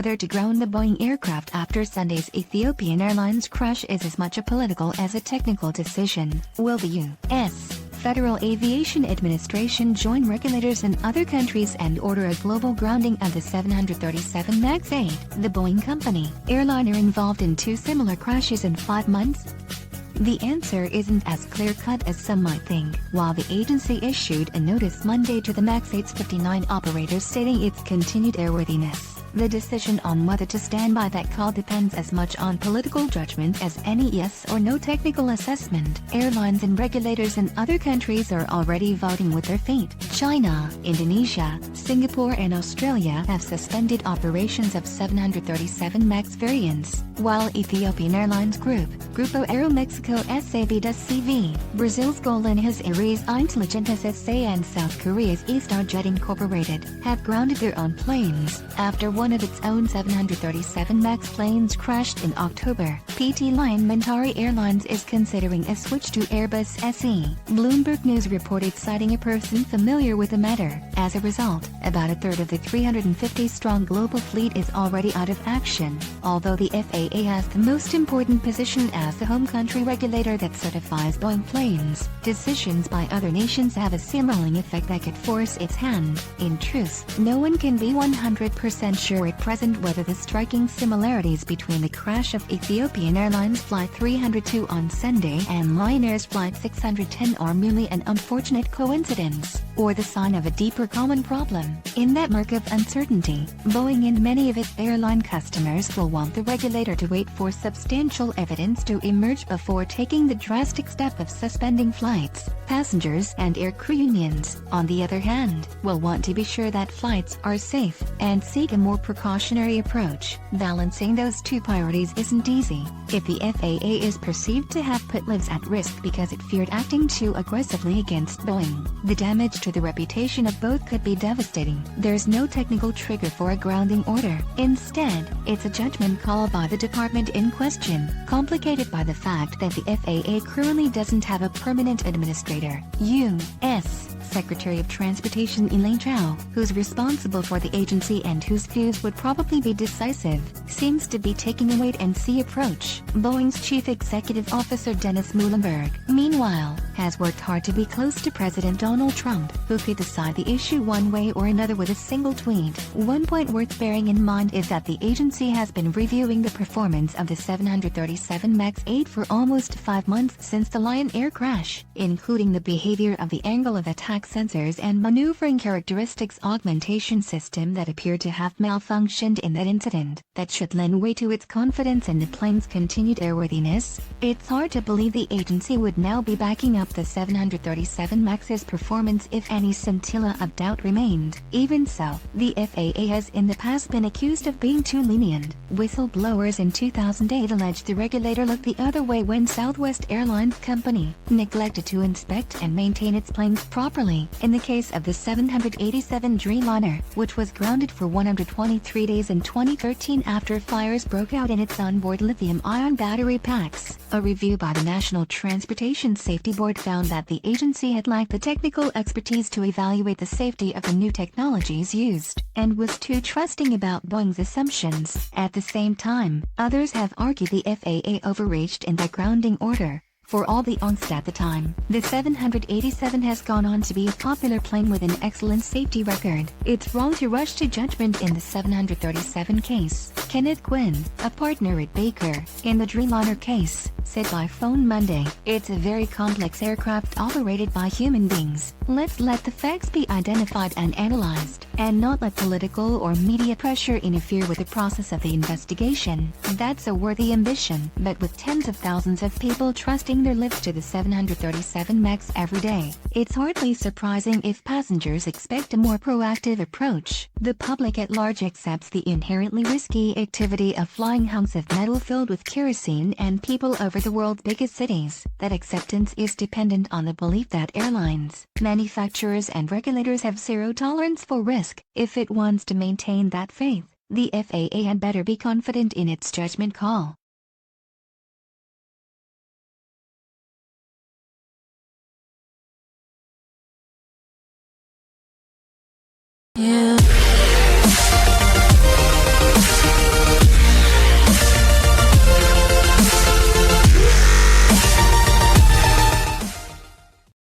Whether to ground the Boeing aircraft after Sunday's Ethiopian Airlines crash is as much a political as a technical decision. Will the U.S. Federal Aviation Administration join regulators in other countries and order a global grounding of the 737 MAX 8, the Boeing company, airliner involved in 2 similar crashes in 5 months? The answer isn't as clear-cut as some might think. While the agency issued a notice Monday to the MAX 8's 59 operators stating its continued airworthiness, the decision on whether to stand by that call depends as much on political judgment as any yes or no technical assessment. Airlines and regulators in other countries are already voting with their feet. China, Indonesia, Singapore and Australia have suspended operations of 737 MAX variants, while Ethiopian Airlines Group, Grupo Aeromexico S.A. does CV, Brazil's Golinhas Aéreas Inteligentes S.A. and South Korea's E-Star Jet Incorporated have grounded their own planes after one of its own 737 MAX planes crashed in October. PT Lion Mentari Airlines is considering a switch to Airbus SE. Bloomberg News reported citing a person familiar with the matter. As a result, about a third of the 350-strong global fleet is already out of action. Although the FAA has the most important position as the home country regulator that certifies Boeing planes, decisions by other nations have a simmering effect that could force its hand. In truth, no one can be 100% sure at present whether the striking similarities between the crash of Ethiopian Airlines Flight 302 on Sunday and Lion Air's Flight 610 are merely an unfortunate coincidence, or the sign of a deeper common problem. In that murk of uncertainty, Boeing and many of its airline customers will want the regulator to wait for substantial evidence to emerge before taking the drastic step of suspending flights. Passengers and aircrew unions, on the other hand, will want to be sure that flights are safe and seek a more precautionary approach. Balancing those two priorities isn't easy. If the FAA is perceived to have put lives at risk because it feared acting too aggressively against Boeing, the damage to the reputation of both could be devastating. There's no technical trigger for a grounding order. Instead, it's a judgment call by the department in question, complicated by the fact that the FAA currently doesn't have a permanent administrator. U.S. Secretary of Transportation Elaine Chao, who's responsible for the agency and whose views would probably be decisive, seems to be taking a wait-and-see approach. Boeing's Chief Executive Officer Dennis Muilenburg, meanwhile, has worked hard to be close to President Donald Trump, who could decide the issue one way or another with a single tweet. One point worth bearing in mind is that the agency has been reviewing the performance of the 737 MAX 8 for almost 5 months since the Lion Air crash, including the behavior of the angle of attack sensors and maneuvering characteristics augmentation system that appeared to have malfunctioned in that incident. That should lend weight to its confidence in the plane's continued airworthiness. It's hard to believe the agency would now be backing up the 737 MAX's performance if any scintilla of doubt remained. Even so, the FAA has in the past been accused of being too lenient. Whistleblowers in 2008 alleged the regulator looked the other way when Southwest Airlines Company neglected to inspect and maintain its planes properly. In the case of the 787 Dreamliner, which was grounded for 123 days in 2013 after fires broke out in its onboard lithium-ion battery packs, a review by the National Transportation Safety Board found that the agency had lacked the technical expertise to evaluate the safety of the new technologies used, and was too trusting about Boeing's assumptions. At the same time, others have argued the FAA overreached in their grounding order. For all the angst at the time, the 787 has gone on to be a popular plane with an excellent safety record. It's wrong to rush to judgment in the 737 case. Kenneth Quinn, a partner at Baker, in the Dreamliner case, said by phone Monday, "It's a very complex aircraft operated by human beings. Let's let the facts be identified and analyzed, and not let political or media pressure interfere with the process of the investigation." That's a worthy ambition, but with tens of thousands of people trusting their lives to the 737 MAX every day, it's hardly surprising if passengers expect a more proactive approach. The public at large accepts the inherently risky activity of flying hunks of metal filled with kerosene and people over the world's biggest cities. That acceptance is dependent on the belief that airlines, manufacturers and regulators have zero tolerance for risk. If it wants to maintain that faith, the FAA had better be confident in its judgment call.